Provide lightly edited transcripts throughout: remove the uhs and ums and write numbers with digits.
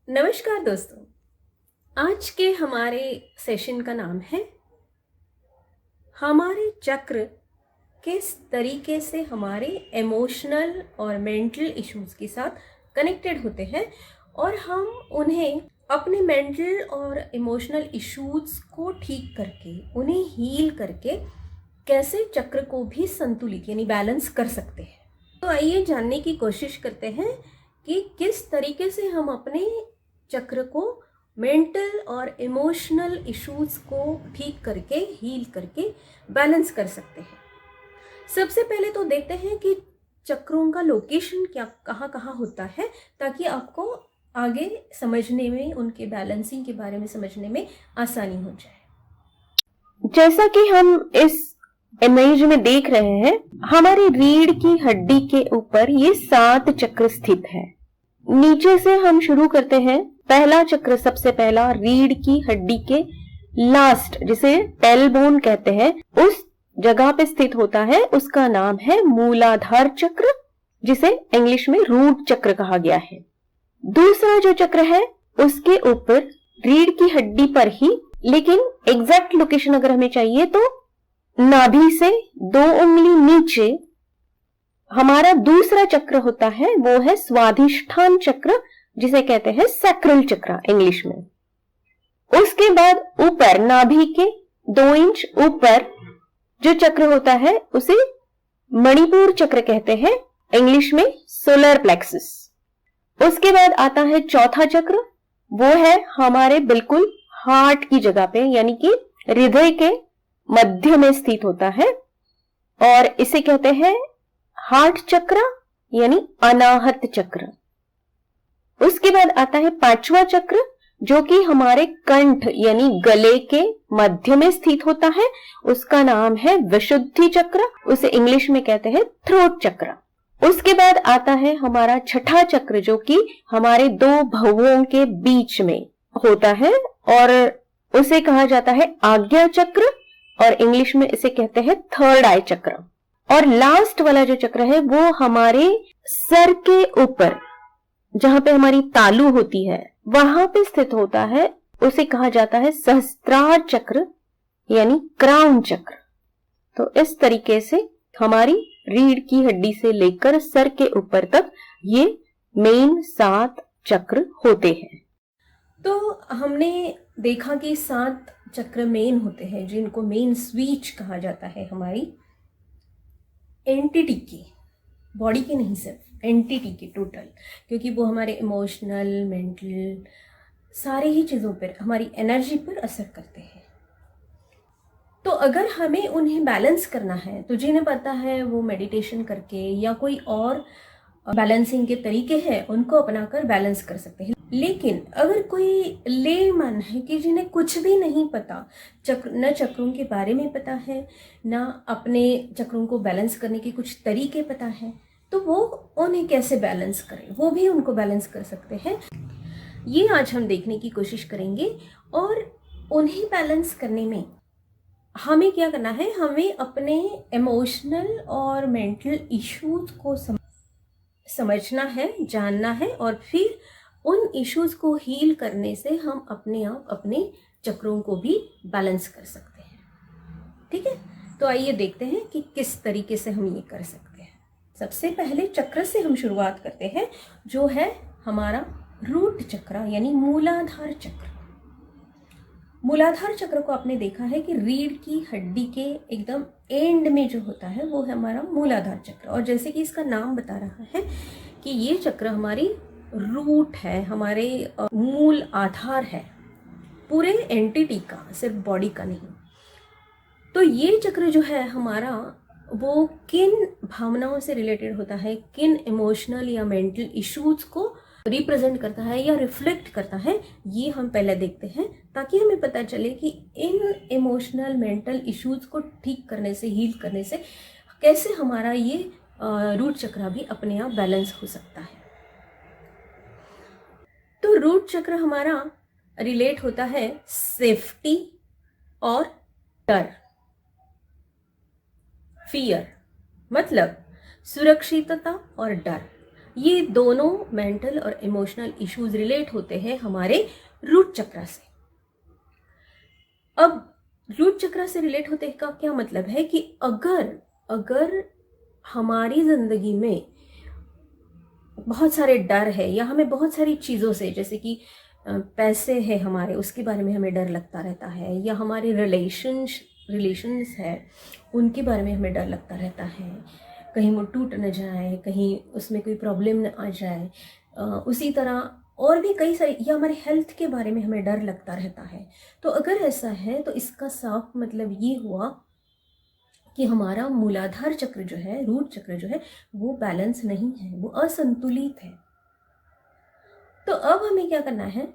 नमस्कार दोस्तों। आज के हमारे सेशन का नाम है हमारे चक्र किस तरीके से हमारे इमोशनल और मेंटल इश्यूज के साथ कनेक्टेड होते हैं और हम उन्हें अपने मेंटल और इमोशनल इश्यूज को ठीक करके उन्हें हील करके कैसे चक्र को भी संतुलित यानी बैलेंस कर सकते हैं। तो आइए जानने की कोशिश करते हैं कि किस तरीके से हम अपने चक्र को मेंटल और इमोशनल इश्यूज को ठीक करके हील करके बैलेंस कर सकते हैं। सबसे पहले तो देखते हैं कि चक्रों का लोकेशन क्या कहाँ कहाँ होता है, ताकि आपको आगे समझने में, उनके बैलेंसिंग के बारे में समझने में आसानी हो जाए। जैसा कि हम इस इमेज में देख रहे हैं, हमारी रीढ़ की हड्डी के ऊपर ये 7 चक्र स्थित है। नीचे से हम शुरू करते हैं। पहला चक्र, सबसे पहला रीढ़ की हड्डी के लास्ट, जिसे टेलबोन कहते हैं, उस जगह पे स्थित होता है। उसका नाम है मूलाधार चक्र, जिसे इंग्लिश में रूट चक्र कहा गया है। दूसरा जो चक्र है, उसके ऊपर रीढ़ की हड्डी पर ही, लेकिन एग्जैक्ट लोकेशन अगर हमें चाहिए तो नाभि से 2 उंगली नीचे हमारा दूसरा चक्र होता है, वो है स्वाधिष्ठान चक्र, जिसे कहते हैं सैक्रल चक्र इंग्लिश में। उसके बाद ऊपर नाभि के 2 इंच ऊपर जो चक्र होता है, उसे मणिपुर चक्र कहते हैं, इंग्लिश में सोलर प्लेक्सस। उसके बाद आता है चौथा चक्र, वो है हमारे बिल्कुल हार्ट की जगह पे, यानी कि हृदय के मध्य में स्थित होता है, और इसे कहते हैं हार्ट चक्र यानी अनाहत चक्र। उसके बाद आता है 5वां चक्र, जो कि हमारे कंठ यानी गले के मध्य में स्थित होता है। उसका नाम है विशुद्धि चक्र, उसे इंग्लिश में कहते हैं थ्रोट चक्र। उसके बाद आता है हमारा छठा चक्र, जो कि हमारे 2 भौहों के बीच में होता है, और उसे कहा जाता है आज्ञा चक्र, और इंग्लिश में इसे कहते हैं थर्ड आई चक्र। और लास्ट वाला जो चक्र है, वो हमारे सर के ऊपर, जहां पे हमारी तालू होती है, वहां पे स्थित होता है। उसे कहा जाता है सहस्त्रार चक्र यानी क्राउन चक्र। तो इस तरीके से हमारी रीढ़ की हड्डी से लेकर सर के ऊपर तक ये मेन 7 चक्र होते हैं। तो हमने देखा कि 7 चक्र मेन होते हैं, जिनको मेन स्विच कहा जाता है हमारी एंटिटी की, बॉडी के नहीं, सिर्फ एंटिटी के टोटल, क्योंकि वो हमारे इमोशनल, मेंटल, सारे ही चीज़ों पर, हमारी एनर्जी पर असर करते हैं। तो अगर हमें उन्हें बैलेंस करना है, तो जिन्हें पता है वो मेडिटेशन करके या कोई और बैलेंसिंग के तरीके हैं, उनको अपनाकर बैलेंस कर सकते हैं। लेकिन अगर कोई लेमन है कि जिन्हें कुछ भी नहीं पता, न चक्रों के बारे में पता है, ना अपने चक्रों को बैलेंस करने के कुछ तरीके पता है, तो वो उन्हें कैसे बैलेंस करें, वो भी उनको बैलेंस कर सकते हैं। ये आज हम देखने की कोशिश करेंगे। और उन्हें बैलेंस करने में हमें क्या करना है, हमें अपने इमोशनल और मेंटल इश्यूज को समझना है, जानना है, और फिर उन इश्यूज को हील करने से हम अपने आप अपने चक्रों को भी बैलेंस कर सकते हैं। ठीक है, तो आइए देखते हैं कि किस तरीके से हम ये कर सकते हैं। सबसे पहले चक्र से हम शुरुआत करते हैं, जो है हमारा रूट चक्र यानी मूलाधार चक्र। मूलाधार चक्र को आपने देखा है कि रीढ़ की हड्डी के एकदम एंड में जो होता है, वो है हमारा मूलाधार चक्र। और जैसे कि इसका नाम बता रहा है कि ये चक्र हमारी रूट है, हमारे मूल आधार है पूरे एंटिटी का, सिर्फ बॉडी का नहीं। तो ये चक्र जो है हमारा, वो किन भावनाओं से रिलेटेड होता है, किन इमोशनल या मेंटल इश्यूज को रिप्रेजेंट करता है या रिफ्लेक्ट करता है, ये हम पहले देखते हैं, ताकि हमें पता चले कि इन इमोशनल मेंटल इश्यूज को ठीक करने से, हील करने से कैसे हमारा ये रूट चक्र भी अपने आप बैलेंस हो सकता है। तो रूट चक्र हमारा रिलेट होता है सेफ्टी और डर, फियर, मतलब सुरक्षितता और डर। ये दोनों मेंटल और इमोशनल इश्यूज रिलेट होते हैं हमारे रूट चक्र से। अब रूट चक्र से रिलेट होते का क्या मतलब है कि अगर हमारी जिंदगी में बहुत सारे डर है या हमें बहुत सारी चीज़ों से, जैसे कि पैसे है हमारे, उसके बारे में हमें डर लगता रहता है, या हमारे रिलेशंस है उनके बारे में हमें डर लगता रहता है, कहीं वो टूट न जाए, कहीं उसमें कोई प्रॉब्लम न आ जाए, उसी तरह और भी कई सारी, या हमारे हेल्थ के बारे में हमें डर लगता रहता है। तो अगर ऐसा है तो इसका साफ मतलब ये हुआ कि हमारा मूलाधार चक्र जो है, रूट चक्र जो है, वो बैलेंस नहीं है, वो असंतुलित है। तो अब हमें क्या करना है,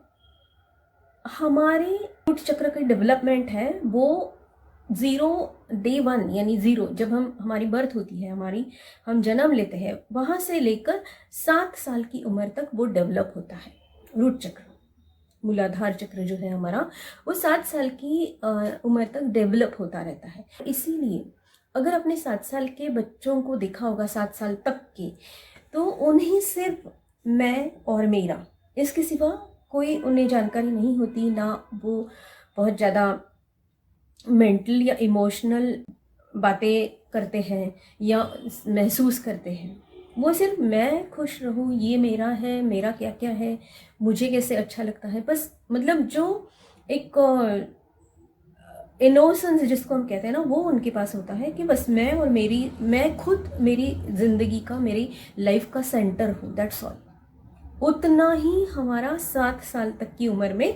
हमारे रूट चक्र का डेवलपमेंट है वो 0 डे 1 यानी 0, जब हमारी बर्थ होती है, हम जन्म लेते हैं, वहां से लेकर 7 साल की उम्र तक वो डेवलप होता है। रूट चक्र, मूलाधार चक्र जो है हमारा, वो 7 साल की उम्र तक डेवलप होता रहता है। इसीलिए अगर अपने 7 साल के बच्चों को देखा होगा, 7 साल तक के, तो उन्हें सिर्फ मैं और मेरा, इसके सिवा कोई उन्हें जानकारी नहीं होती, ना वो बहुत ज़्यादा मेंटल या इमोशनल बातें करते हैं या महसूस करते हैं। वो सिर्फ मैं खुश रहूँ, ये मेरा है, मेरा क्या क्या है, मुझे कैसे अच्छा लगता है, बस मतलब जो एक इनोसेंस जिसको हम कहते हैं ना, वो उनके पास होता है कि बस मैं खुद मेरी ज़िंदगी का, मेरी लाइफ का सेंटर हूँ, दैट्स ऑल। उतना ही हमारा 7 साल तक की उम्र में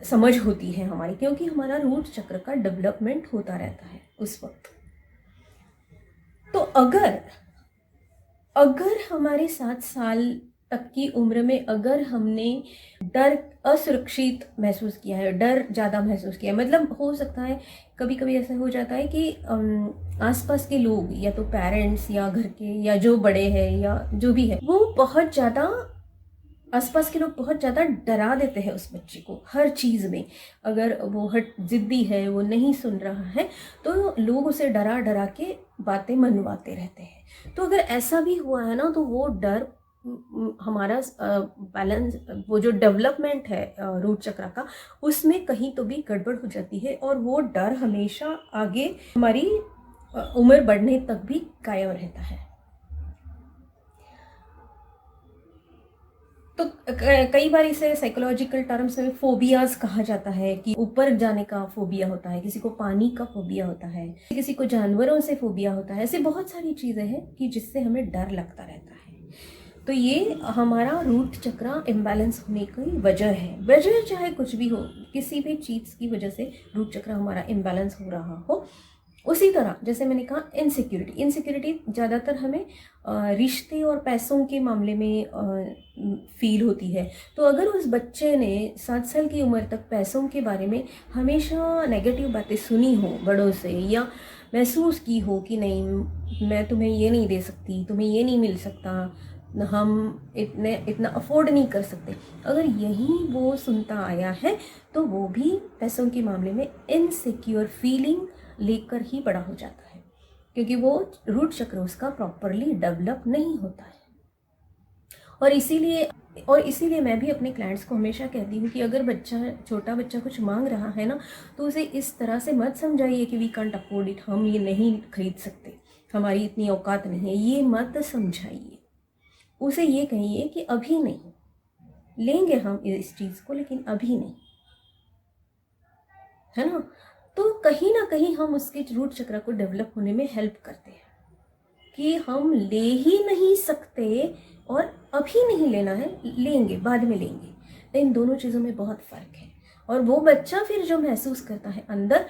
समझ होती है हमारी, क्योंकि हमारा रूट चक्र का डेवलपमेंट होता रहता है उस वक्त। तो अगर हमारे 7 साल तक की उम्र में अगर हमने डर, असुरक्षित महसूस किया है, डर ज़्यादा महसूस किया है, मतलब हो सकता है कभी कभी ऐसा हो जाता है कि आसपास के लोग, या तो पेरेंट्स या घर के या जो बड़े हैं या जो भी है, वो बहुत ज़्यादा, आसपास के लोग बहुत ज़्यादा डरा देते हैं उस बच्चे को हर चीज़ में। अगर वो जिद्दी है, वो नहीं सुन रहा है, तो लोग उसे डरा डरा के बातें मनवाते रहते हैं। तो अगर ऐसा भी हुआ है ना, तो वो डर हमारा बैलेंस, वो जो डेवलपमेंट है रूट चक्र का, उसमें कहीं तो भी गड़बड़ हो जाती है, और वो डर हमेशा आगे हमारी उम्र बढ़ने तक भी कायम रहता है। तो कई बार इसे साइकोलॉजिकल टर्म्स में फोबियाज कहा जाता है, कि ऊपर जाने का फोबिया होता है, किसी को पानी का फोबिया होता है, किसी को जानवरों से फोबिया होता है। ऐसे बहुत सारी चीज़ें हैं कि जिससे हमें डर लगता रहता है। तो ये हमारा रूट चक्र इम्बैलेंस होने की वजह है। वजह चाहे कुछ भी हो, किसी भी चीज़ की वजह से रूट चक्र हमारा इम्बैलेंस हो रहा हो। उसी तरह जैसे मैंने कहा, इनसिक्योरिटी ज़्यादातर हमें रिश्ते और पैसों के मामले में फील होती है। तो अगर उस बच्चे ने 7 साल की उम्र तक पैसों के बारे में हमेशा नेगेटिव बातें सुनी हो बड़ों से, या महसूस की हो कि नहीं, मैं तुम्हें ये नहीं दे सकती, तुम्हें ये नहीं मिल सकता, हम इतना अफोर्ड नहीं कर सकते, अगर यही वो सुनता आया है, तो वो भी पैसों के मामले में इनसिक्योर फीलिंग लेकर ही बड़ा हो जाता है, क्योंकि वो रूट चक्र उसका प्रॉपरली डेवलप नहीं होता है। और इसीलिए मैं भी अपने क्लाइंट्स को हमेशा कहती हूँ कि अगर छोटा बच्चा कुछ मांग रहा है ना, तो उसे इस तरह से मत समझाइए कि वी कांट अफोर्ड इट, हम ये नहीं खरीद सकते, हमारी इतनी औकात नहीं है, ये मत समझाइए। उसे ये कहिए कि अभी नहीं, लेंगे हम इस चीज़ को, लेकिन अभी नहीं, है ना। तो कहीं ना कहीं हम उसके रूट चक्र को डेवलप होने में हेल्प करते हैं, कि हम ले ही नहीं सकते और अभी नहीं लेना है, लेंगे, बाद में लेंगे। इन दोनों चीज़ों में बहुत फ़र्क है। और वो बच्चा फिर जो महसूस करता है अंदर,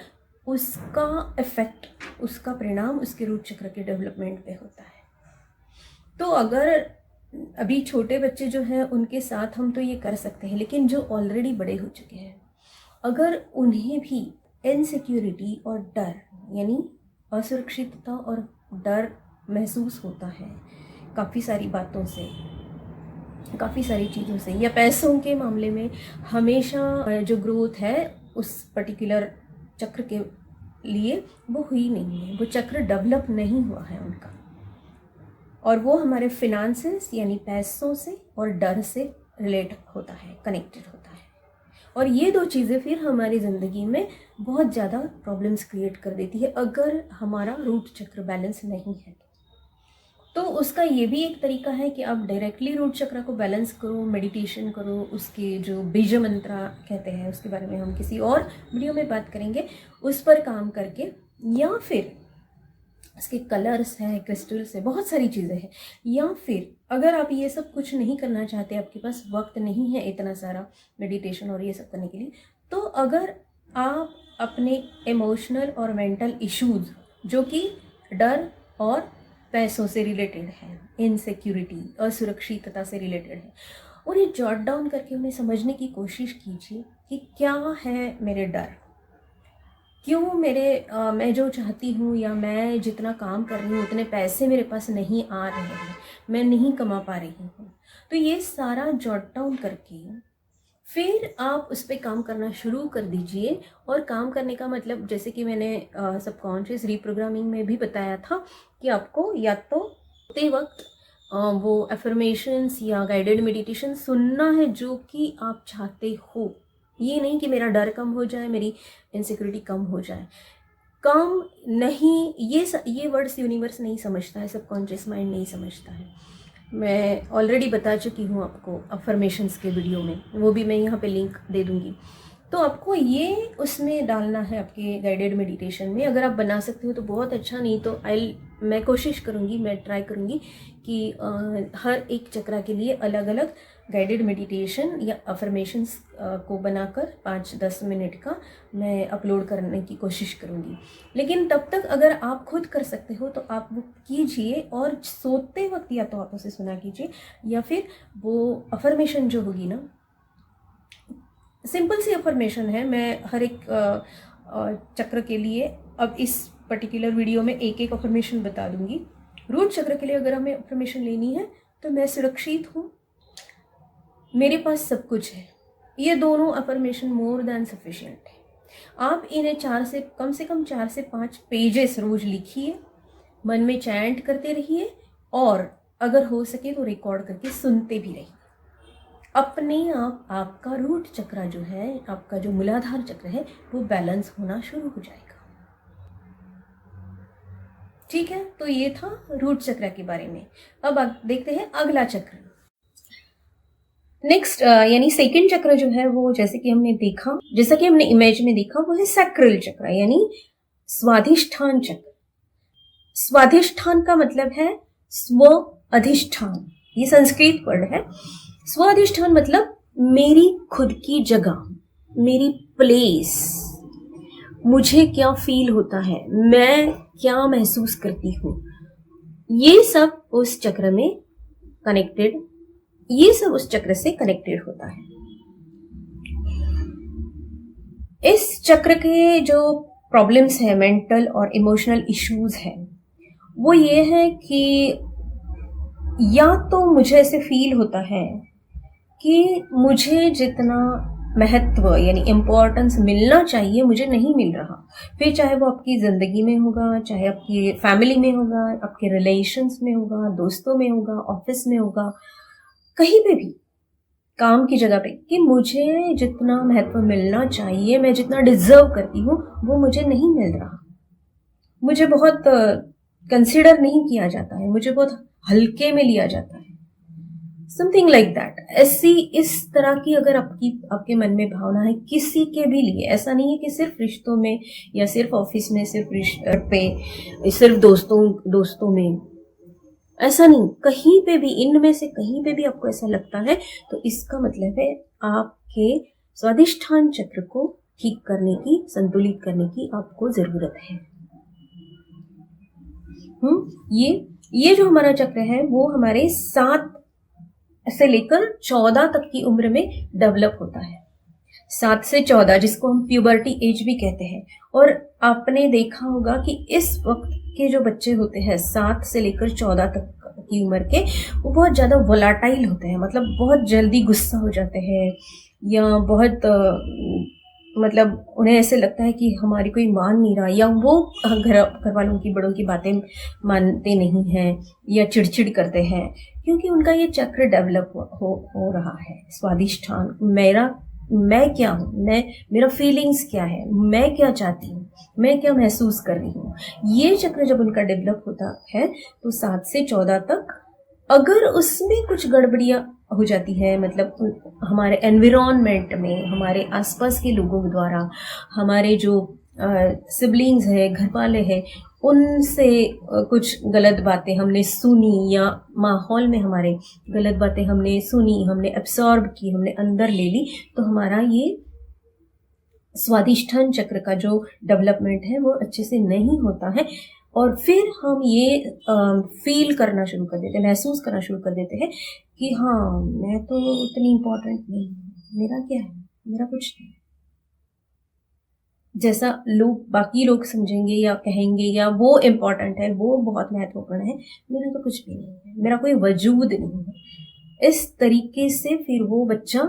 उसका इफेक्ट, उसका परिणाम उसके रूट चक्र के डेवलपमेंट पे होता है। तो अगर अभी छोटे बच्चे जो हैं उनके साथ हम तो ये कर सकते हैं, लेकिन जो ऑलरेडी बड़े हो चुके हैं, अगर उन्हें भी इनसिक्योरिटी और डर, यानी असुरक्षितता और डर महसूस होता है काफ़ी सारी बातों से, काफ़ी सारी चीज़ों से, या पैसों के मामले में हमेशा जो ग्रोथ है उस पर्टिकुलर चक्र के लिए वो हुई नहीं है, वो चक्र डेवलप नहीं हुआ है उनका, और वो हमारे फिनांसेस यानी पैसों से और डर से रिलेट होता है, कनेक्टेड होता है। और ये दो चीज़ें फिर हमारी ज़िंदगी में बहुत ज़्यादा प्रॉब्लम्स क्रिएट कर देती है अगर हमारा रूट चक्र बैलेंस नहीं है। तो उसका ये भी एक तरीका है कि आप डायरेक्टली रूट चक्र को बैलेंस करो, मेडिटेशन करो, उसके जो बीज मंत्रा कहते हैं उसके बारे में हम किसी और वीडियो में बात करेंगे, उस पर काम करके, या फिर इसके कलर्स हैं, क्रिस्टल्स है, बहुत सारी चीज़ें हैं। या फिर अगर आप ये सब कुछ नहीं करना चाहते, आपके पास वक्त नहीं है इतना सारा मेडिटेशन और ये सब करने के लिए, तो अगर आप अपने इमोशनल और मेंटल इश्यूज जो कि डर और पैसों से रिलेटेड है, इनसिक्योरिटी, असुरक्षितता से रिलेटेड है, उन्हें जॉट डाउन करके उन्हें समझने की कोशिश कीजिए कि क्या है मेरे डर, क्यों मैं जो चाहती हूँ या मैं जितना काम कर रही हूँ उतने पैसे मेरे पास नहीं आ रहे हैं, मैं नहीं कमा पा रही हूँ। तो ये सारा जॉट डाउन करके फिर आप उस पर काम करना शुरू कर दीजिए। और काम करने का मतलब, जैसे कि मैंने सबकॉन्शियस रीप्रोग्रामिंग में भी बताया था कि आपको या तो सोते वक्त वो अफर्मेशंस या गाइडेड मेडिटेशन सुनना है जो कि आप चाहते हो। ये नहीं कि मेरा डर कम हो जाए, मेरी इनसिक्योरिटी कम हो जाए, कम नहीं, ये वर्ड्स यूनिवर्स नहीं समझता है, सबकॉन्शियस माइंड नहीं समझता है। मैं ऑलरेडी बता चुकी हूँ आपको अफर्मेशंस के वीडियो में, वो भी मैं यहाँ पे लिंक दे दूँगी। तो आपको ये उसमें डालना है आपके गाइडेड मेडिटेशन में। अगर आप बना सकते हो तो बहुत अच्छा, नहीं तो मैं कोशिश करूँगी, मैं ट्राई करूँगी कि हर एक चक्रा के लिए अलग अलग गाइडेड मेडिटेशन या अफर्मेशंस को बनाकर 5-10 मिनट का मैं अपलोड करने की कोशिश करूँगी। लेकिन तब तक अगर आप खुद कर सकते हो तो आप वो कीजिए, और सोते वक्त या तो आप उसे सुना कीजिए, या फिर वो अफर्मेशन जो होगी ना, सिंपल सी अफर्मेशन है, मैं हर एक चक्र के लिए अब इस पर्टिकुलर वीडियो में एक एक अफर्मेशन बता दूंगी। रूट चक्र के लिए अगर हमें अफर्मेशन लेनी है तो मैं सुरक्षित हूँ, मेरे पास सब कुछ है, ये दोनों अफर्मेशन मोर देन सफिशिएंट है। आप इन्हें कम से कम 4 से 5 पेजेस रोज लिखिए, मन में चैंट करते रहिए, और अगर हो सके तो रिकॉर्ड करके सुनते भी रहिए। अपने आप आपका रूट चक्र जो है, आपका जो मूलाधार चक्र है, वो बैलेंस होना शुरू हो जाएगा। ठीक है, तो ये था रूट चक्र के बारे में। अब देखते हैं अगला चक्र। नेक्स्ट यानी सेकंड चक्र जो है वो, जैसा कि हमने इमेज में देखा, वो है सैक्रल चक्र यानी स्वाधिष्ठान चक्र। स्वाधिष्ठान का मतलब है स्व अधिष्ठान, ये संस्कृत वर्ड है। स्व अधिष्ठान मतलब मेरी खुद की जगह, मेरी प्लेस, मुझे क्या फील होता है, मैं क्या महसूस करती हूँ, ये सब उस चक्र में कनेक्टेड, ये सब उस चक्र से कनेक्टेड होता है। इस चक्र के जो प्रॉब्लम्स है, मेंटल और इमोशनल इश्यूज है, वो ये है कि या तो मुझे ऐसे फील होता है कि मुझे जितना महत्व यानी इम्पोर्टेंस मिलना चाहिए मुझे नहीं मिल रहा। फिर चाहे वो आपकी ज़िंदगी में होगा, चाहे आपकी फैमिली में होगा, आपके रिलेशंस में होगा, दोस्तों में होगा, ऑफिस में होगा, कहीं पे भी, काम की जगह पे, कि मुझे जितना महत्व मिलना चाहिए, मैं जितना डिजर्व करती हूँ, वो मुझे नहीं मिल रहा। मुझे बहुत कंसिडर नहीं किया जाता है, मुझे बहुत हल्के में लिया जाता है, समथिंग लाइक दैट। ऐसी इस तरह की अगर आपके मन में भावना है किसी के भी लिए, ऐसा नहीं है कि सिर्फ रिश्तों में या सिर्फ ऑफिस में, सिर्फ दोस्तों में, ऐसा नहीं, कहीं पे भी, इनमें से कहीं पे भी आपको ऐसा लगता है, तो इसका मतलब है आपके स्वाधिष्ठान चक्र को ठीक करने की, संतुलित करने की आपको जरूरत है। ये जो हमारा चक्र है वो हमारे 7 से लेकर 14 तक की उम्र में डेवलप होता है। 7 से 14 जिसको हम प्यूबर्टी एज भी कहते हैं। और आपने देखा होगा कि इस वक्त के जो बच्चे होते हैं 7 से लेकर 14 तक की उम्र के, वो बहुत ज़्यादा वोलाटाइल होते हैं, मतलब बहुत जल्दी गुस्सा हो जाते हैं, या बहुत मतलब उन्हें ऐसे लगता है कि हमारी कोई मान नहीं रहा, या वो घर वालों की, बड़ों की बातें मानते नहीं हैं या चिड़चिड़ करते हैं, क्योंकि उनका ये चक्र डेवलप हो रहा है। स्वादिष्ठान, मैं क्या हूँ, मेरा फीलिंग्स क्या है, मैं क्या चाहती हूँ, मैं क्या महसूस कर रही हूँ, ये चक्र जब उनका डेवलप होता है तो 7 से 14 तक अगर उसमें कुछ गड़बड़ियाँ हो जाती है, मतलब हमारे एनवायरनमेंट में, हमारे आसपास के लोगों द्वारा, हमारे जो सिबलिंग्स है, घर वाले हैं, उनसे कुछ गलत बातें हमने सुनी, या माहौल में हमारे गलत बातें हमने सुनी, हमने एब्सॉर्ब की, हमने अंदर ले ली, तो हमारा ये स्वादिष्ठान चक्र का जो डेवलपमेंट है वो अच्छे से नहीं होता है। और फिर हम ये फील करना शुरू कर देते हैं, महसूस करना शुरू कर देते हैं कि हाँ, मैं तो उतनी इम्पोर्टेंट नहीं हूँ, मेरा क्या है, मेरा कुछ नहीं। जैसा बाकी लोग समझेंगे या कहेंगे, या वो इम्पोर्टेंट है, वो बहुत महत्वपूर्ण है, मेरा तो कुछ भी नहीं है, मेरा कोई वजूद नहीं है। इस तरीके से फिर वो बच्चा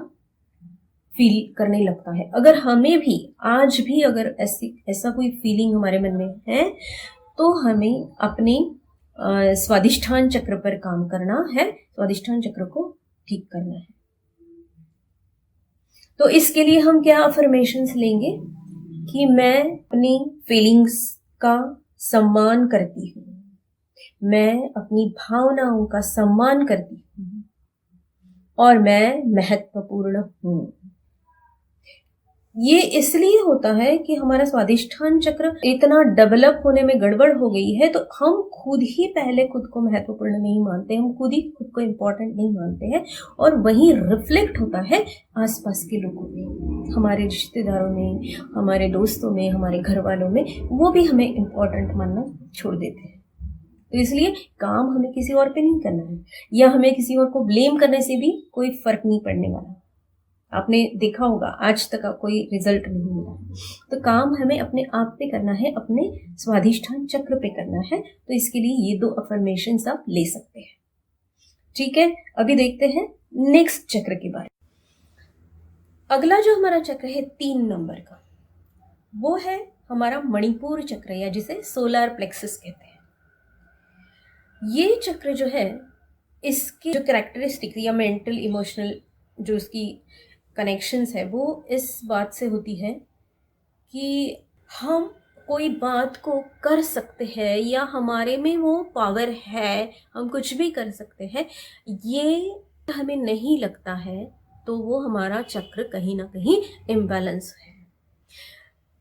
फील करने लगता है। अगर हमें भी आज भी अगर ऐसा कोई फीलिंग हमारे मन में है, तो हमें अपने स्वादिष्ठान चक्र पर काम करना है, स्वादिष्ठान चक्र को ठीक करना है। तो इसके लिए हम क्या अफर्मेशंस लेंगे कि मैं अपनी फीलिंग्स का सम्मान करती हूँ, मैं अपनी भावनाओं का सम्मान करती हूँ, और मैं महत्वपूर्ण हूँ। ये इसलिए होता है कि हमारा स्वादिष्ठान चक्र इतना डेवलप होने में गड़बड़ हो गई है, तो हम खुद ही पहले खुद को महत्वपूर्ण नहीं मानते, हम खुद ही खुद को इम्पोर्टेंट नहीं मानते हैं, और वही रिफ्लेक्ट होता है आसपास के लोगों में, हमारे रिश्तेदारों में, हमारे दोस्तों में, हमारे घर वालों में, वो भी हमें इम्पोर्टेंट मानना छोड़ देते हैं। तो इसलिए काम हमें किसी और पे नहीं करना है, या हमें किसी और को ब्लेम करने से भी कोई फर्क नहीं पड़ने वाला। आपने देखा होगा आज तक कोई रिजल्ट नहीं मिला, तो काम हमें अपने आप पे करना है, अपने स्वादिष्ठान चक्र पे करना है। तो इसके लिए ये 2 अफर्मेशंस आप ले सकते हैं। ठीक है, अभी देखते हैं नेक्स्ट चक्र के बारे में। अगला जो हमारा चक्र है 3 नंबर का, वो है हमारा मणिपुर चक्र, या जिसे सोलर प्लेक्सस कहते हैं। ये चक्र जो है, इसकी जो कैरेक्टरिस्टिक या मेंटल इमोशनल जो इसकी कनेक्शंस है, वो इस बात से होती है कि हम कोई बात को कर सकते हैं, या हमारे में वो पावर है, हम कुछ भी कर सकते हैं, ये हमें नहीं लगता है, तो वो हमारा चक्र कहीं ना कहीं इम्बैलेंस है।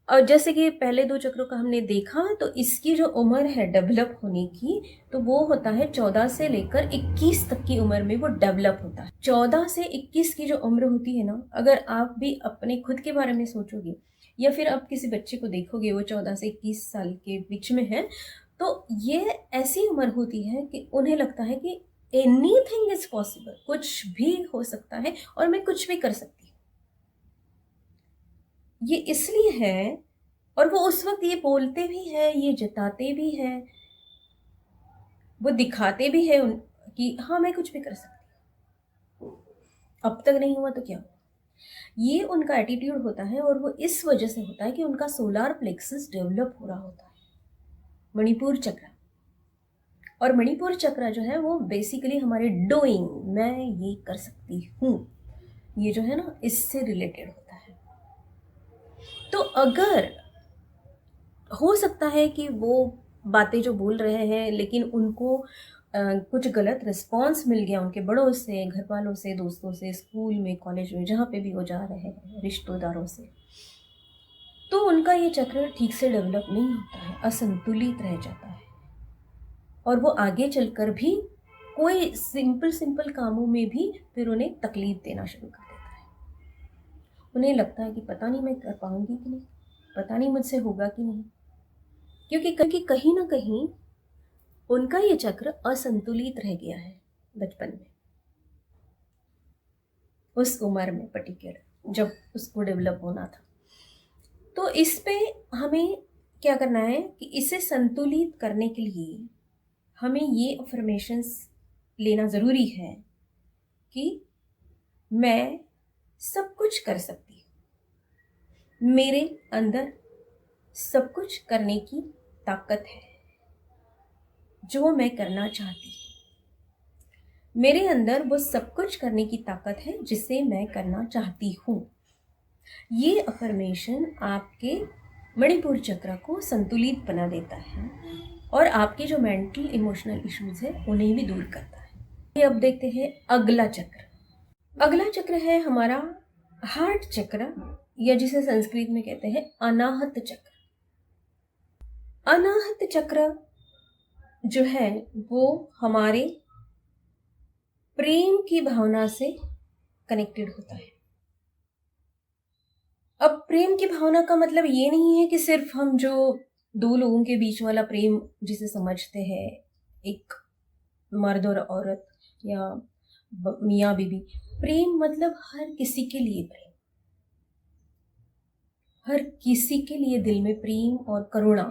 और जैसे कि पहले 2 चक्रों का हमने देखा, तो इसकी जो उम्र है डेवलप होने की, तो वो होता है 14 से लेकर 21 तक की उम्र में वो डेवलप होता है। 14 से 21 की जो उम्र होती है ना, अगर आप भी अपने खुद के बारे में सोचोगे, या फिर आप किसी बच्चे को देखोगे वो 14 से 21 साल के बीच में है, तो ये ऐसी उम्र होती है कि उन्हें लगता है कि एनीथिंग इज पॉसिबल, कुछ भी हो सकता है और मैं कुछ भी कर सकती हूँ। ये इसलिए है, और वो उस वक्त ये बोलते भी है, ये जताते भी है, वो दिखाते भी है कि हाँ, मैं कुछ भी कर सकती हूँ, अब तक नहीं हुआ तो क्या हुआ। ये उनका एटीट्यूड होता है, और वो इस वजह से होता है कि उनका सोलर प्लेक्सस डेवलप हो रहा होता है, मणिपुर चक्र। और मणिपुर चक्र जो है वो बेसिकली हमारे डूइंग, मैं ये कर सकती हूँ, ये जो है ना, इससे रिलेटेड होता है। तो अगर हो सकता है कि वो बातें जो बोल रहे हैं, लेकिन उनको कुछ गलत रिस्पॉन्स मिल गया उनके बड़ों से, घर वालों से, दोस्तों से, स्कूल में, कॉलेज में, जहाँ पे भी वो जा रहे हैं, रिश्तेदारों से, तो उनका ये चक्र ठीक से डेवलप नहीं होता है, असंतुलित रह जाता है, और वो आगे चलकर भी कोई सिंपल कामों में भी फिर उन्हें तकलीफ देना शुरू कर देता है। उन्हें लगता है कि पता नहीं मैं कर पाऊंगी कि नहीं, पता नहीं मुझसे होगा कि नहीं, क्योंकि कहीं ना कहीं उनका ये चक्र असंतुलित रह गया है बचपन में, उस उम्र में पर्टिकुलर जब उसको डेवलप होना था। तो इस पे हमें क्या करना है कि इसे संतुलित करने के लिए हमें ये अफर्मेशंस लेना ज़रूरी है कि मैं सब कुछ कर सकती हूँ, मेरे अंदर सब कुछ करने की ताकत है जो मैं करना चाहती। मेरे अंदर वो सब कुछ करने की ताकत है जिसे मैं करना चाहती हूँ। ये अफर्मेशन आपके मणिपुर चक्र को संतुलित बना देता है और आपके जो मेंटल इमोशनल इश्यूज है उन्हें भी दूर करता है। ये अब देखते हैं अगला चक्र। अगला चक्र है हमारा हार्ट चक्र, या जिसे संस्कृत में कहते हैं अनाहत चक्र। अनाहत चक्र जो है वो हमारे प्रेम की भावना से कनेक्टेड होता है। अब प्रेम की भावना का मतलब ये नहीं है कि सिर्फ हम जो दो लोगों के बीच वाला प्रेम जिसे समझते हैं, एक मर्द और औरत या मियाँ बीवी। प्रेम मतलब हर किसी के लिए प्रेम, हर किसी के लिए दिल में प्रेम और करुणा,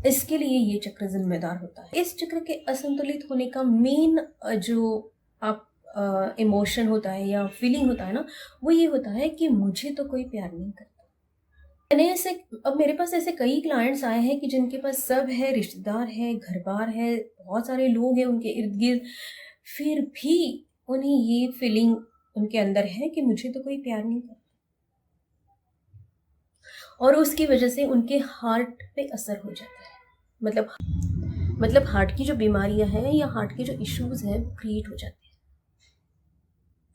इसके लिए ये चक्र जिम्मेदार होता है। इस चक्र के असंतुलित होने का मेन जो आप इमोशन होता है या फीलिंग होता है ना, वो ये होता है कि मुझे तो कोई प्यार नहीं करता। अब मेरे पास ऐसे कई क्लाइंट्स आए हैं कि जिनके पास सब है, रिश्तेदार है, घर बार है, बहुत सारे लोग हैं उनके इर्द गिर्द, फिर भी उन्हें ये फीलिंग उनके अंदर है कि मुझे तो कोई प्यार नहीं करता, और उसकी वजह से उनके हार्ट पे असर हो जाता है। मतलब हार्ट की जो बीमारियां हैं या हार्ट के जो इश्यूज हैं वो क्रिएट हो जाते हैं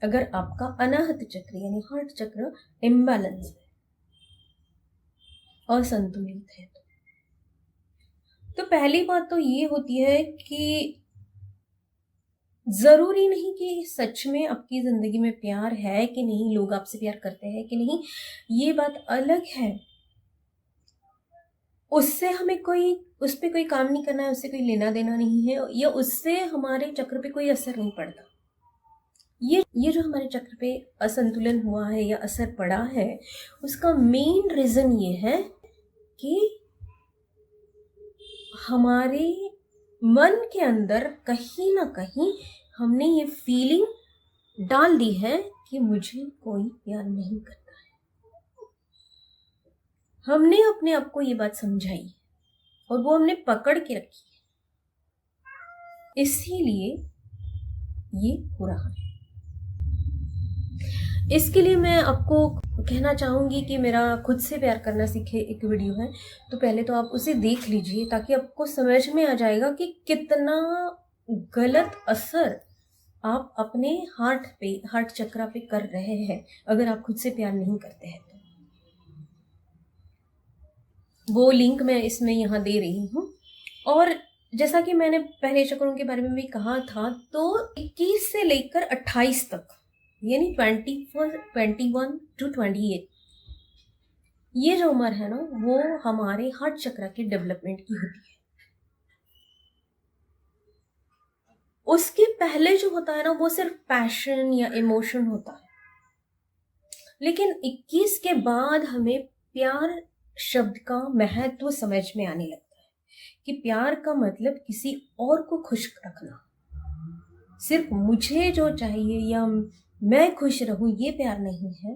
अगर आपका अनाहत चक्र यानी हार्ट चक्र इम्बैलेंस है, असंतुलित है। तो पहली बात तो ये होती है कि जरूरी नहीं कि सच में आपकी जिंदगी में प्यार है कि नहीं, लोग आपसे प्यार करते हैं कि नहीं, ये बात अलग है। उससे हमें उस पर कोई काम नहीं करना है, उससे कोई लेना देना नहीं है, या उससे हमारे चक्र पे कोई असर नहीं पड़ता। ये जो हमारे चक्र पे असंतुलन हुआ है या असर पड़ा है, उसका मेन रीजन ये है कि हमारे मन के अंदर कहीं ना कहीं हमने ये फीलिंग डाल दी है कि मुझे कोई प्यार नहीं करता है। हमने अपने आप को ये बात समझाई और वो हमने पकड़ के रखी है, इसीलिए ये हो रहा है। इसके लिए मैं आपको कहना चाहूंगी कि मेरा खुद से प्यार करना सीखे एक वीडियो है, तो पहले तो आप उसे देख लीजिए ताकि आपको समझ में आ जाएगा कि कितना गलत असर आप अपने हार्ट चक्र पे कर रहे हैं अगर आप खुद से प्यार नहीं करते हैं। वो लिंक मैं इसमें यहाँ दे रही हूँ। और जैसा कि मैंने पहले चक्रों के बारे में भी कहा था, तो 21 से लेकर 28 तक यानी 21 to 28 ये जो उम्र है ना, वो हमारे हार्ट चक्र के डेवलपमेंट की होती है। उसके पहले जो होता है ना, वो सिर्फ पैशन या इमोशन होता है। लेकिन 21 के बाद हमें प्यार शब्द का महत्व समझ में आने लगता है कि प्यार का मतलब किसी और को खुश रखना, सिर्फ मुझे जो चाहिए या मैं खुश रहूं ये प्यार नहीं है।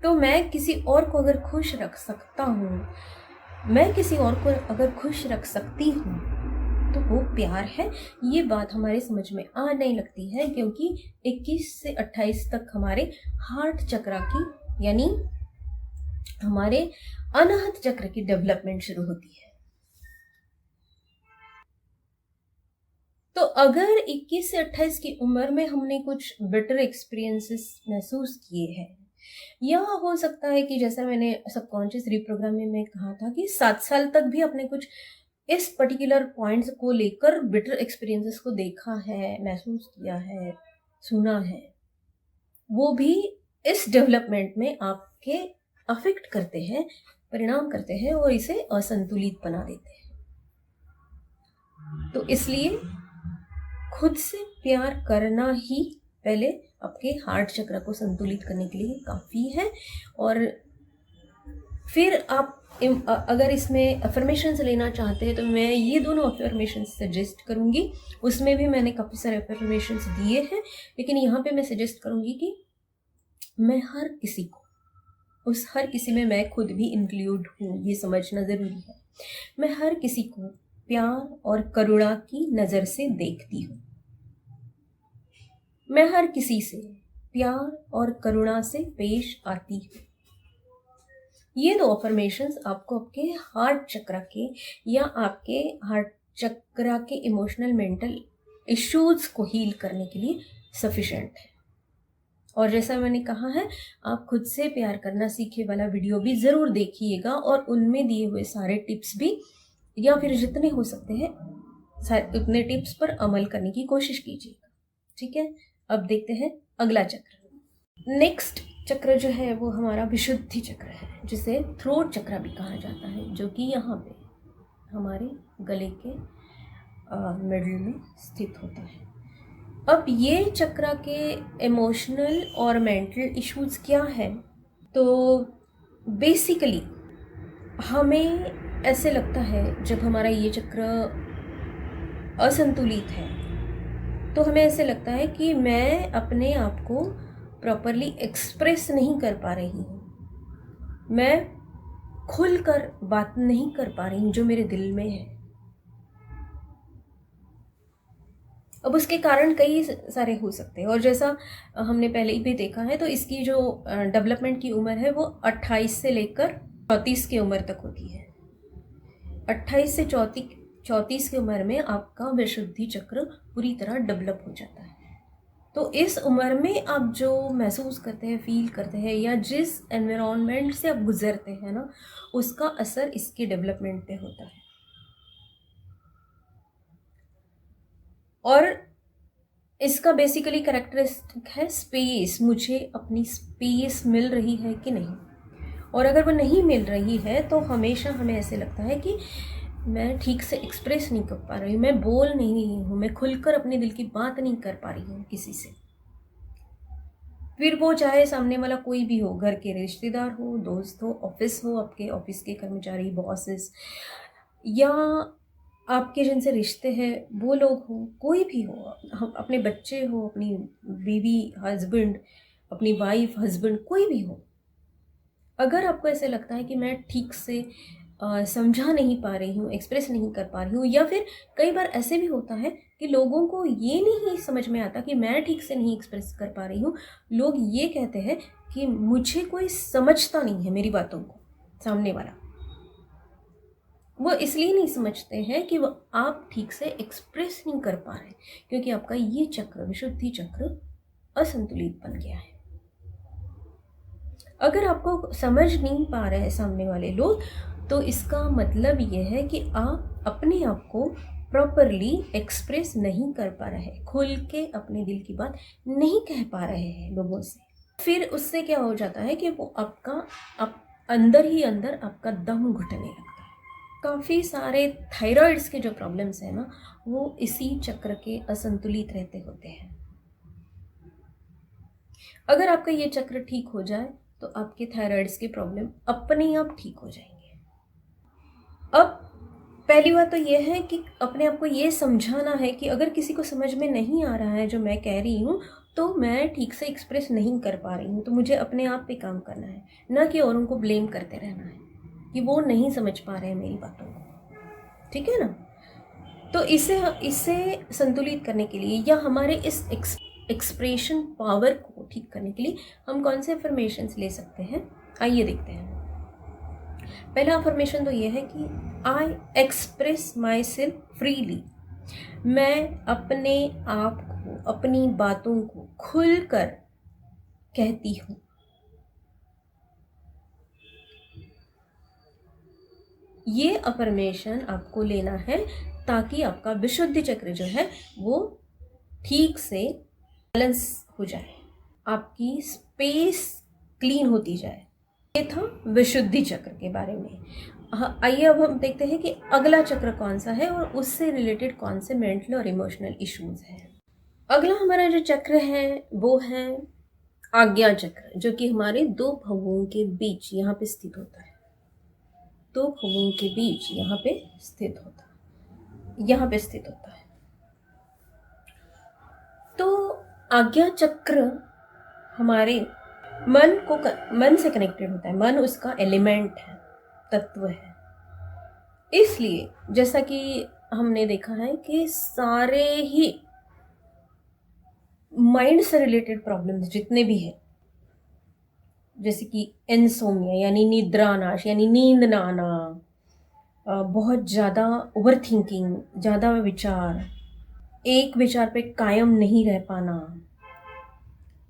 तो मैं किसी और को अगर खुश रख सकता हूं, मैं किसी और को अगर खुश रख सकती हूं, तो वो प्यार है। ये बात हमारे समझ में आने लगती है क्योंकि 21 से 28 तक हमारे हार्ट चक्र की यानी हमारे अनाहत चक्र की डेवलपमेंट शुरू होती है। तो अगर 21 से 28 की उम्र में हमने कुछ बेटर एक्सपीरियंसेस महसूस किए हैं, या हो सकता है कि जैसा मैंने सबकॉन्शियस रिप्रोग्रामिंग में कहा था कि 7 साल तक भी अपने कुछ इस पर्टिकुलर पॉइंट्स को लेकर बेटर एक्सपीरियंसेस को देखा है, महसूस किया है, सुना है, वो भी इस डेवलपमेंट में आपके अफेक्ट करते हैं, परिणाम करते हैं और इसे असंतुलित बना देते हैं। तो इसलिए खुद से प्यार करना ही पहले आपके हार्ट चक्र को संतुलित करने के लिए काफ़ी है। और फिर आप अगर इसमें अफर्मेशंस लेना चाहते हैं तो मैं ये दोनों अफर्मेशंस सजेस्ट करूँगी। उसमें भी मैंने काफ़ी सारे अफर्मेशंस दिए हैं, लेकिन यहाँ पे मैं सजेस्ट करूँगी कि मैं हर किसी को उस हर किसी में मैं खुद भी इंक्लूड हूँ, ये समझना ज़रूरी है। मैं हर किसी को प्यार और करुणा की नज़र से देखती हूँ। मैं हर किसी से प्यार और करुणा से पेश आती हूँ। ये दो अफर्मेशंस आपको आपके हार्ट चक्र के या आपके हार्ट चक्र के इमोशनल मेंटल इश्यूज को हील करने के लिए सफिशिएंट है। और जैसा मैंने कहा है, आप खुद से प्यार करना सीखे वाला वीडियो भी ज़रूर देखिएगा और उनमें दिए हुए सारे टिप्स भी, या फिर जितने हो सकते हैं उतने टिप्स पर अमल करने की कोशिश कीजिएगा। ठीक है, अब देखते हैं अगला चक्र। नेक्स्ट चक्र जो है वो हमारा विशुद्धि चक्र है, जिसे थ्रोट चक्र भी कहा जाता है, जो कि यहाँ पे हमारे गले के मिडल में स्थित होता है। अब ये चक्र के इमोशनल और मेंटल इश्यूज क्या है, तो बेसिकली हमें ऐसे लगता है जब हमारा ये चक्र असंतुलित है तो हमें ऐसे लगता है कि मैं अपने आप को प्रॉपरली एक्सप्रेस नहीं कर पा रही हूँ, मैं खुलकर बात नहीं कर पा रही हूँ जो मेरे दिल में है। अब उसके कारण कई सारे हो सकते हैं, और जैसा हमने पहले ही भी देखा है, तो इसकी जो डेवलपमेंट की उम्र है वो 28 से लेकर 34 की उम्र तक होती है। 28 से 34 की उम्र में आपका विशुद्धि चक्र पूरी तरह डेवलप हो जाता है। तो इस उम्र में आप जो महसूस करते हैं, फील करते हैं, या जिस एनवायरनमेंट से आप गुजरते हैं ना, उसका असर इसके डेवलपमेंट पे होता है। और इसका बेसिकली कैरेक्टरिस्टिक है स्पेस। मुझे अपनी स्पेस मिल रही है कि नहीं, और अगर वो नहीं मिल रही है तो हमेशा हमें ऐसे लगता है कि मैं ठीक से एक्सप्रेस नहीं कर पा रही हूँ, मैं बोल नहीं रही हूँ, मैं खुलकर अपने दिल की बात नहीं कर पा रही हूँ किसी से। फिर वो चाहे सामने वाला कोई भी हो, घर के रिश्तेदार हो, दोस्त हो, ऑफिस हो, आपके ऑफिस के कर्मचारी, बॉसेस, या आपके जिनसे रिश्ते हैं वो लोग हो, कोई भी हो, हम अपने बच्चे हो, अपनी बीवी हस्बैंड, अपनी वाइफ हस्बैंड, कोई भी हो। अगर आपको ऐसे लगता है कि मैं ठीक से समझा नहीं पा रही हूँ, एक्सप्रेस नहीं कर पा रही हूँ, या फिर कई बार ऐसे भी होता है कि लोगों को ये नहीं समझ में आता कि मैं ठीक से नहीं एक्सप्रेस कर पा रही हूँ, लोग ये कहते हैं कि मुझे कोई समझता नहीं है मेरी बातों को, सामने वाला। वो इसलिए नहीं समझते हैं कि वो आप ठीक से एक्सप्रेस नहीं कर पा रहे, क्योंकि आपका ये चक्र, विशुद्धि चक्र, असंतुलित बन गया है। अगर आपको समझ नहीं पा रहे हैं सामने वाले लोग, तो इसका मतलब ये है कि आप अपने आप को प्रॉपरली एक्सप्रेस नहीं कर पा रहे हैं, खुल के अपने दिल की बात नहीं कह पा रहे हैं लोगों से। फिर उससे क्या हो जाता है कि वो आप अंदर ही अंदर आपका दम घुटने लगता है। काफ़ी सारे थायराइड्स के जो प्रॉब्लम्स हैं ना, वो इसी चक्र के असंतुलित रहते होते हैं। अगर आपका ये चक्र ठीक हो जाए तो आपके थायराइड्स के प्रॉब्लम अपने आप ठीक हो जाएंगे। अब पहली बात तो ये है कि अपने आप को ये समझाना है कि अगर किसी को समझ में नहीं आ रहा है जो मैं कह रही हूँ, तो मैं ठीक से एक्सप्रेस नहीं कर पा रही हूँ, तो मुझे अपने आप पे काम करना है, ना कि औरों को ब्लेम करते रहना है कि वो नहीं समझ पा रहे हैं मेरी बातों को। ठीक है ना? तो इसे संतुलित करने के लिए, या हमारे इस एक्सप्रेशन पावर को ठीक करने के लिए हम कौन से अफर्मेशंस ले सकते हैं, आइए देखते हैं। पहला अफर्मेशन तो ये है कि I express my self freely. मैं अपने आप को, अपनी बातों को खुलकर कहती हूँ। ये अफर्मेशन आपको लेना है ताकि आपका विशुद्धि चक्र जो है वो ठीक से बैलेंस हो जाए, आपकी स्पेस क्लीन होती जाए। ये था विशुद्धि चक्र के बारे में। आइए अब हम देखते हैं कि अगला चक्र कौन सा है और उससे रिलेटेड कौन से मेंटल और इमोशनल इश्यूज हैं। अगला हमारा जो चक्र है वो है आज्ञा चक्र, जो कि हमारे दो भवों के बीच यहाँ पे स्थित होता है। दो भवों के बीच यहाँ पे स्थित होता है। तो आज्ञा चक्र हमारे मन से कनेक्टेड होता है। मन उसका एलिमेंट है, तत्व है। इसलिए जैसा कि हमने देखा है कि सारे ही माइंड से रिलेटेड प्रॉब्लम्स जितने भी हैं, जैसे कि इंसोम्निया यानी निद्रानाश यानी नींद ना आना, बहुत ज़्यादा ओवर थिंकिंग, ज़्यादा विचार, एक विचार पे कायम नहीं रह पाना,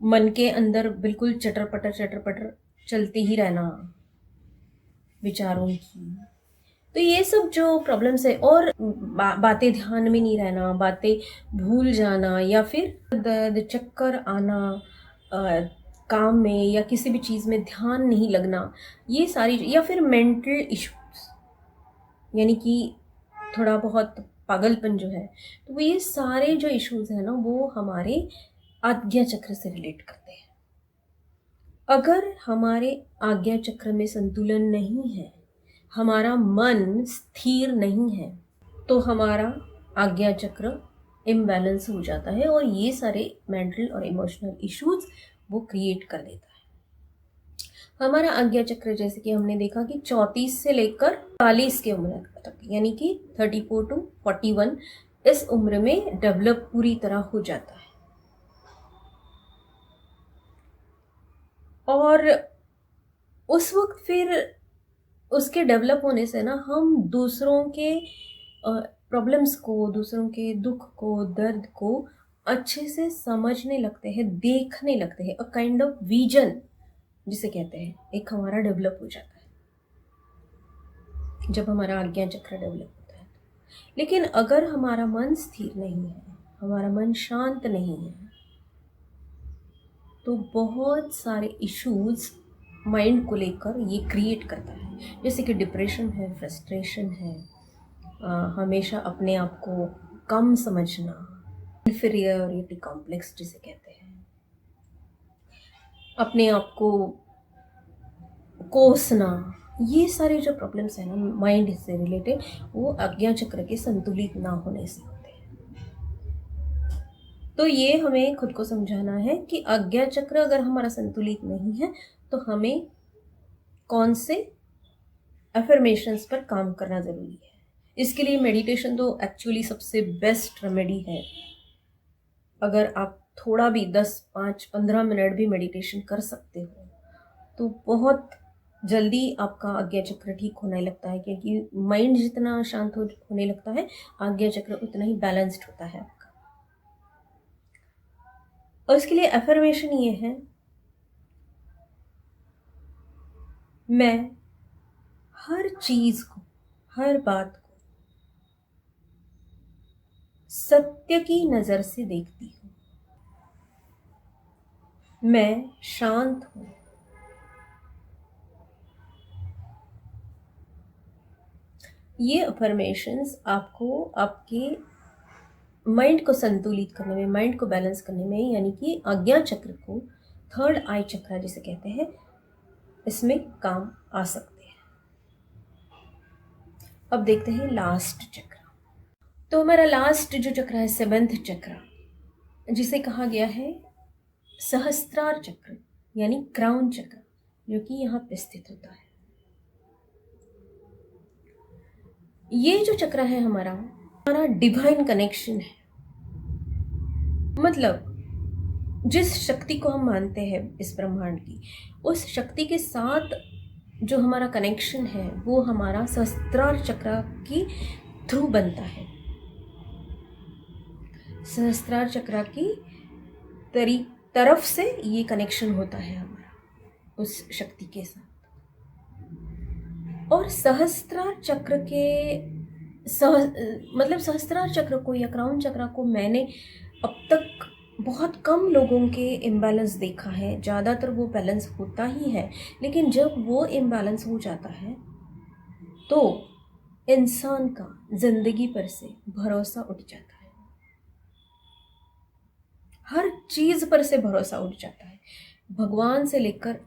मन के अंदर बिल्कुल चटर पटर चलते ही रहना विचारों की। तो ये सब जो प्रॉब्लम्स है, और बातें ध्यान में नहीं रहना, बातें भूल जाना, या फिर दर्द चक्कर आना, काम में या किसी भी चीज़ में ध्यान नहीं लगना, ये सारी, या फिर मेंटल इश्यूज यानी कि थोड़ा बहुत पागलपन जो है, तो ये सारे जो इश्यूज हैं ना, वो हमारे आज्ञा चक्र से रिलेट करते हैं। अगर हमारे आज्ञा चक्र में संतुलन नहीं है, हमारा मन स्थिर नहीं है, तो हमारा आज्ञा चक्र इम्बैलेंस हो जाता है और ये सारे मेंटल और इमोशनल इश्यूज वो क्रिएट कर देता है। हमारा आज्ञा चक्र, जैसे कि हमने देखा कि 34 से लेकर 40 की उम्र तक, यानी कि 34 to 41, इस उम्र में डेवलप पूरी तरह हो जाता है। और उस वक्त फिर उसके डेवलप होने से ना, हम दूसरों के प्रॉब्लम्स को, दूसरों के दुख को, दर्द को अच्छे से समझने लगते हैं, देखने लगते हैं। अ काइंड ऑफ विजन जिसे कहते हैं, एक हमारा डेवलप हो जाता है जब हमारा आज्ञा चक्र डेवलप होता है। लेकिन अगर हमारा मन स्थिर नहीं है, हमारा मन शांत नहीं है, तो बहुत सारे इश्यूज माइंड को लेकर ये क्रिएट करता है। जैसे कि डिप्रेशन है, फ्रस्ट्रेशन है, हमेशा अपने आप को कम समझना, इन्फीरियरिटी कॉम्प्लेक्स जिसे कहते हैं, अपने आप को कोसना, ये सारे जो प्रॉब्लम्स हैं ना माइंड से रिलेटेड, वो आज्ञा चक्र के संतुलित ना होने से होते हैं। तो ये हमें खुद को समझाना है कि आज्ञा चक्र अगर हमारा संतुलित नहीं है, तो हमें कौन से अफर्मेशंस पर काम करना ज़रूरी है। इसके लिए मेडिटेशन तो एक्चुअली सबसे बेस्ट रेमेडी है। अगर आप थोड़ा भी 10, 5, 15 मिनट भी मेडिटेशन कर सकते हो, तो बहुत जल्दी आपका आज्ञा चक्र ठीक होने लगता है, क्योंकि माइंड जितना शांत होने लगता है, आज्ञा चक्र उतना ही बैलेंस्ड होता है आपका। और इसके लिए अफर्मेशन ये है, मैं हर चीज को, हर बात को सत्य की नजर से देखती हूँ, मैं शांत हूँ, ये अफर्मेशंस आपको आपके माइंड को संतुलित करने में, माइंड को बैलेंस करने में, यानी कि आज्ञा चक्र को, थर्ड आई चक्र जिसे कहते हैं, इसमें काम आ सकते हैं। अब देखते हैं लास्ट चक्र। तो हमारा लास्ट जो चक्र है, 7th चक्र, जिसे कहा गया है सहस्त्रार चक्र यानी क्राउन चक्र, जो कि यहाँ पे स्थित होता है। ये जो चक्र है हमारा डिवाइन कनेक्शन है। मतलब जिस शक्ति को हम मानते हैं इस ब्रह्मांड की, उस शक्ति के साथ जो हमारा कनेक्शन है, वो हमारा सहस्त्रार चक्र की थ्रू बनता है। सहस्त्रार चक्र की तरफ से ये कनेक्शन होता है हमारा उस शक्ति के साथ। और सहस्त्रार चक्र के मतलब सहस्त्रार चक्र को या क्राउन चक्र को मैंने अब तक बहुत कम लोगों के इम्बैलेंस देखा है। ज़्यादातर वो बैलेंस होता ही है, लेकिन जब वो इम्बैलेंस हो जाता है तो इंसान का जिंदगी पर से भरोसा उठ जाता है, हर चीज़ पर से भरोसा उठ जाता है। भगवान से लेकर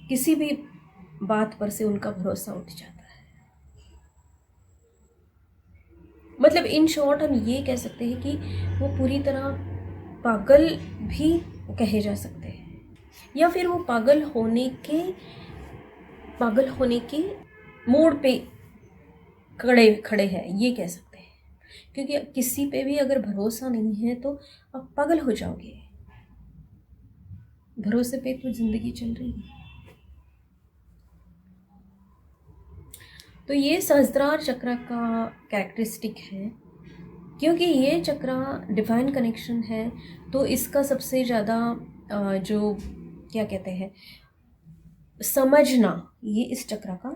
किसी भी बात पर से उनका भरोसा उठ जाता है। मतलब इन शॉर्ट हम ये कह सकते हैं कि वो पूरी तरह पागल भी कहे जा सकते हैं। या फिर वो पागल होने के मोड़ पे खड़े हैं, ये कह सकते हैं। क्योंकि किसी पे भी अगर भरोसा नहीं है तो आप पागल हो जाओगे। भरोसे पे तो जिंदगी चल रही है। तो ये सहस्त्रार चक्र का कैरेक्टरिस्टिक है। क्योंकि ये चक्र डिवाइन कनेक्शन है, तो इसका सबसे ज़्यादा जो क्या कहते हैं, समझना, ये इस चक्र का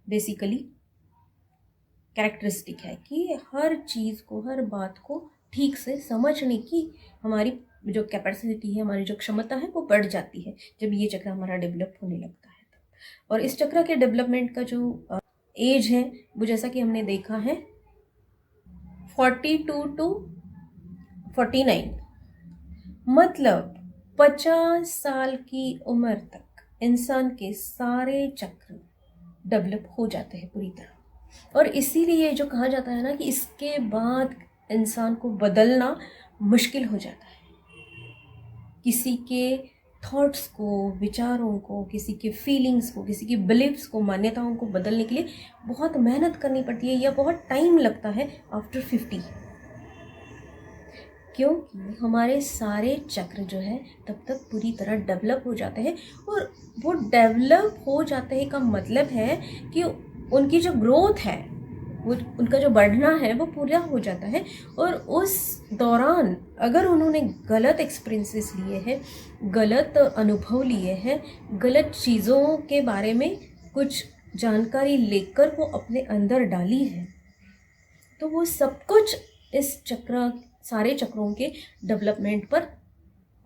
बेसिकली कैरेक्टरिस्टिक है कि हर चीज़ को, हर बात को ठीक से समझने की हमारी जो कैपेसिटी है, हमारी जो क्षमता है, वो बढ़ जाती है जब ये चक्र हमारा डेवलप होने लगता है। और इस चक्र के डेवलपमेंट का जो एज है, वो जैसा कि हमने देखा है 42 to 49, मतलब 50 साल की उम्र तक इंसान के सारे चक्र डेवलप हो जाते हैं पूरी तरह। और इसीलिए जो कहा जाता है ना कि इसके बाद इंसान को बदलना मुश्किल हो जाता है। किसी के थॉट्स को, विचारों को, किसी के फीलिंग्स को, किसी की बिलीव्स को, मान्यताओं को बदलने के लिए बहुत मेहनत करनी पड़ती है या बहुत टाइम लगता है आफ्टर 50। क्योंकि हमारे सारे चक्र जो है तब तक पूरी तरह डेवलप हो जाते हैं। और वो डेवलप हो जाते हैं का मतलब है कि उनकी जो ग्रोथ है, वो उनका जो बढ़ना है वो पूरा हो जाता है। और उस दौरान अगर उन्होंने गलत एक्सपीरियंसेस लिए हैं, गलत अनुभव लिए हैं, गलत चीज़ों के बारे में कुछ जानकारी लेकर वो अपने अंदर डाली है, तो वो सब कुछ इस सारे चक्रों के डेवलपमेंट पर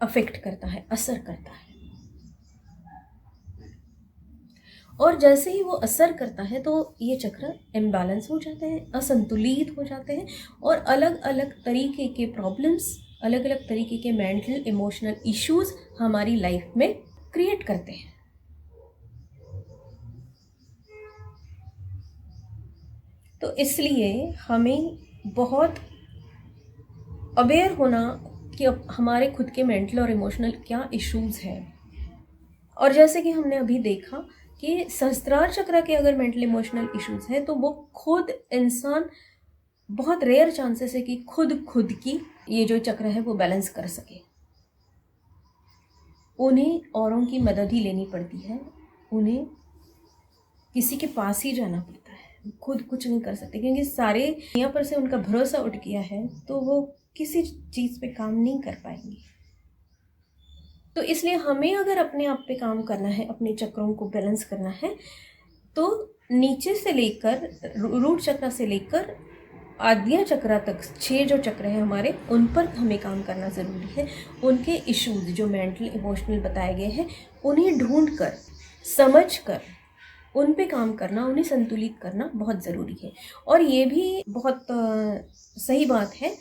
अफेक्ट करता है, असर करता है। और जैसे ही वो असर करता है तो ये चक्र इम्बैलेंस हो जाते हैं, असंतुलित हो जाते हैं, और अलग अलग तरीके के प्रॉब्लम्स, अलग अलग तरीके के मेंटल इमोशनल इश्यूज हमारी लाइफ में क्रिएट करते हैं। तो इसलिए हमें बहुत अवेयर होना कि हमारे खुद के मेंटल और इमोशनल क्या इश्यूज हैं। और जैसे कि हमने अभी देखा कि सहस्त्रार चक्र के अगर मेंटल इमोशनल इश्यूज हैं तो वो खुद इंसान, बहुत रेयर चांसेस है कि खुद की ये जो चक्र है वो बैलेंस कर सके। उन्हें औरों की मदद ही लेनी पड़ती है, उन्हें किसी के पास ही जाना पड़ता है, खुद कुछ नहीं कर सकते। क्योंकि सारे यहाँ पर से उनका भरोसा उठ गया है तो वो किसी चीज़ पे काम नहीं कर पाएंगे। तो इसलिए हमें अगर अपने आप पे काम करना है, अपने चक्रों को बैलेंस करना है, तो नीचे से लेकर रूट चक्र से लेकर आद्या चक्र तक 6 जो चक्र हैं हमारे, उन पर हमें काम करना ज़रूरी है। उनके इश्यूज जो मेंटल इमोशनल बताए गए हैं उन्हें ढूंढ कर, समझ कर उन पे काम करना, उन्हें संतुलित करना बहुत ज़रूरी है। और ये भी बहुत सही बात है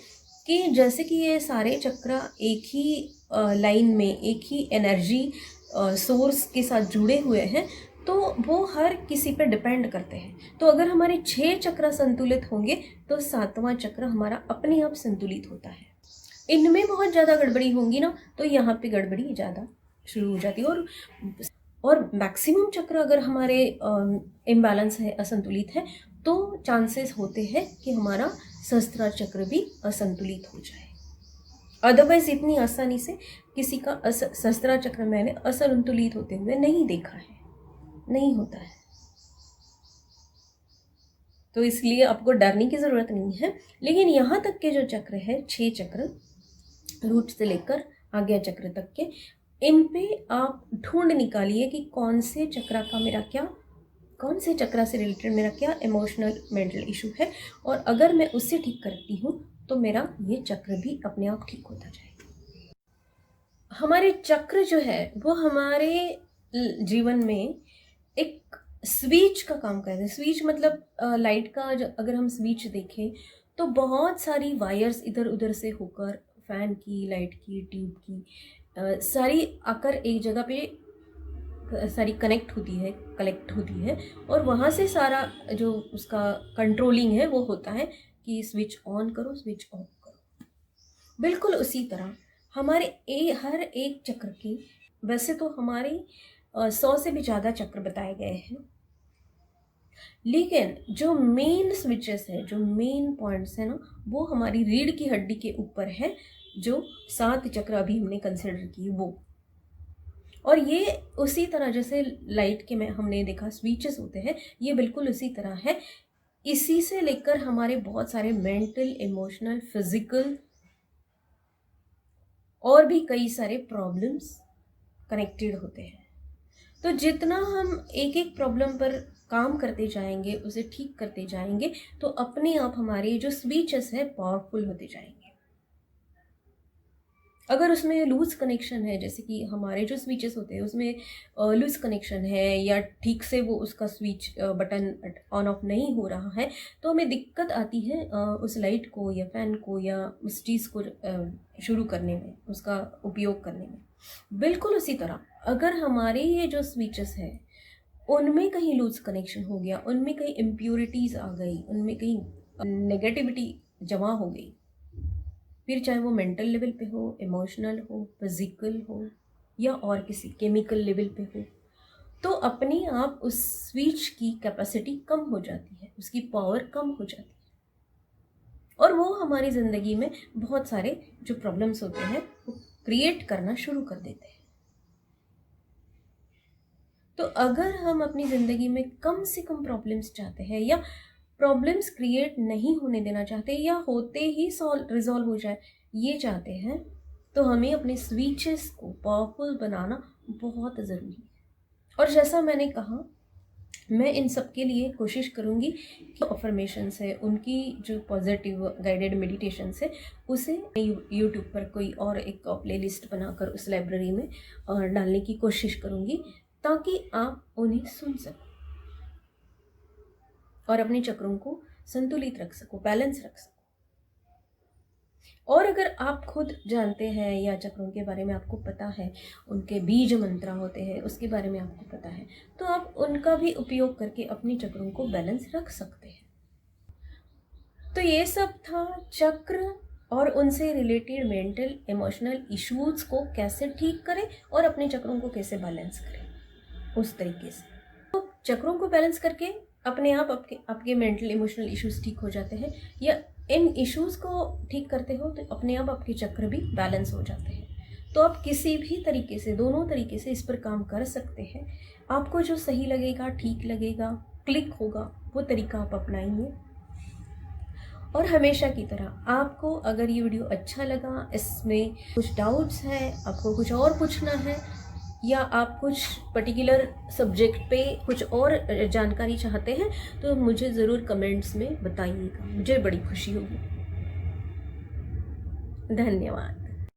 कि जैसे कि ये सारे चक्र एक ही लाइन में, एक ही एनर्जी सोर्स के साथ जुड़े हुए हैं, तो वो हर किसी पे डिपेंड करते हैं। तो अगर हमारे 6 चक्र संतुलित होंगे तो 7वां चक्र हमारा अपने आप संतुलित होता है। इनमें बहुत ज़्यादा गड़बड़ी होंगी ना तो यहाँ पे गड़बड़ी ज़्यादा शुरू हो जाती है। और मैक्सिमम चक्र अगर हमारे इम्बैलेंस है, असंतुलित है, तो चांसेस होते हैं कि हमारा सहस्त्रार चक्र भी असंतुलित हो जाए। अदरवाइज इतनी आसानी से किसी का सहस्त्रार चक्र मैंने असंतुलित होते हुए नहीं देखा है, नहीं होता है। तो इसलिए आपको डरने की ज़रूरत नहीं है। लेकिन यहाँ तक के जो चक्र है, 6 चक्र रूट से लेकर आज्ञा चक्र तक के, इन पे आप ढूंढ निकालिए कि कौन से चक्र का मेरा क्या, कौन से चक्र से रिलेटेड मेरा क्या इमोशनल मेंटल इशू है, और अगर मैं उससे ठीक करती हूँ तो मेरा ये चक्र भी अपने आप ठीक होता जाएगा। हमारे चक्र जो है वो हमारे जीवन में एक स्विच का काम करते हैं। स्विच मतलब लाइट का, अगर हम स्विच देखें तो बहुत सारी वायर्स इधर उधर से होकर, फैन की, लाइट की, ट्यूब की, सारी आकर एक जगह पे सारी कलेक्ट होती है, और वहाँ से सारा जो उसका कंट्रोलिंग है वो होता है कि स्विच ऑन करो, स्विच ऑफ करो। बिल्कुल उसी तरह हमारे हर एक चक्र की वैसे तो हमारे 100 से भी ज़्यादा चक्र बताए गए हैं, लेकिन जो मेन स्विचेस है, जो मेन पॉइंट्स है ना, वो हमारी रीढ़ की हड्डी के ऊपर है, जो 7 चक्र अभी हमने कंसिडर किए वो। और ये उसी तरह जैसे लाइट के में हमने देखा स्विचेस होते हैं, ये बिल्कुल उसी तरह है। इसी से लेकर हमारे बहुत सारे मेंटल, इमोशनल, फिजिकल और भी कई सारे प्रॉब्लम्स कनेक्टेड होते हैं। तो जितना हम एक एक प्रॉब्लम पर काम करते जाएंगे, उसे ठीक करते जाएंगे, तो अपने आप हमारे जो स्विचेस है पावरफुल होते जाएंगे। अगर उसमें लूज कनेक्शन है, जैसे कि हमारे जो स्विचेस होते हैं उसमें लूज कनेक्शन है या ठीक से वो उसका स्विच बटन ऑन ऑफ नहीं हो रहा है, तो हमें दिक्कत आती है उस लाइट को या फैन को या उस चीज़ को शुरू करने में, उसका उपयोग करने में। बिल्कुल उसी तरह अगर हमारे ये जो स्विचेस है उनमें कहीं लूज कनेक्शन हो गया, उनमें कहीं इम्प्योरिटीज़ आ गई, उनमें कहीं नेगेटिविटी जमा हो गई, फिर चाहे वो मेंटल लेवल पे हो, इमोशनल हो, फिजिकल हो या और किसी केमिकल लेवल पे हो, तो अपने आप उस स्विच की कैपेसिटी कम हो जाती है, उसकी पावर कम हो जाती है और वो हमारी ज़िंदगी में बहुत सारे जो प्रॉब्लम्स होते हैं वो क्रिएट करना शुरू कर देते हैं। तो अगर हम अपनी ज़िंदगी में कम से कम प्रॉब्लम्स चाहते हैं या प्रॉब्लम्स क्रिएट नहीं होने देना चाहते या होते ही रिजॉल्व हो जाए ये चाहते हैं, तो हमें अपने स्विचेस को पावरफुल बनाना बहुत ज़रूरी है। और जैसा मैंने कहा, मैं इन सब के लिए कोशिश करूँगी कि अफर्मेशंस है, उनकी जो पॉजिटिव गाइडेड मेडिटेशंस है, उसे यूट्यूब पर कोई और एक प्लेलिस्ट बनाकर उस लाइब्रेरी में डालने की कोशिश करूँगी, ताकि आप उन्हें सुन सको और अपने चक्रों को संतुलित रख सको, बैलेंस रख सको। और अगर आप खुद जानते हैं या चक्रों के बारे में आपको पता है, उनके बीज मंत्र होते हैं उसके बारे में आपको पता है, तो आप उनका भी उपयोग करके अपनी चक्रों को बैलेंस रख सकते हैं। तो ये सब था चक्र और उनसे रिलेटेड मेंटल इमोशनल इश्यूज को कैसे ठीक करें और अपने चक्रों को कैसे बैलेंस करें उस तरीके से। तो चक्रों को बैलेंस करके अपने आप आपके मेंटल इमोशनल इश्यूज ठीक हो जाते हैं, या इन इश्यूज को ठीक करते हो तो अपने आप आपके चक्र भी बैलेंस हो जाते हैं। तो आप किसी भी तरीके से, दोनों तरीके से इस पर काम कर सकते हैं। आपको जो सही लगेगा, ठीक लगेगा, क्लिक होगा, वो तरीका आप अपनाएंगे। और हमेशा की तरह आपको अगर ये वीडियो अच्छा लगा, इसमें कुछ डाउट्स हैं, आपको कुछ और पूछना है या आप कुछ पर्टिकुलर सब्जेक्ट पे कुछ और जानकारी चाहते हैं, तो मुझे ज़रूर कमेंट्स में बताइएगा, मुझे बड़ी खुशी होगी। धन्यवाद।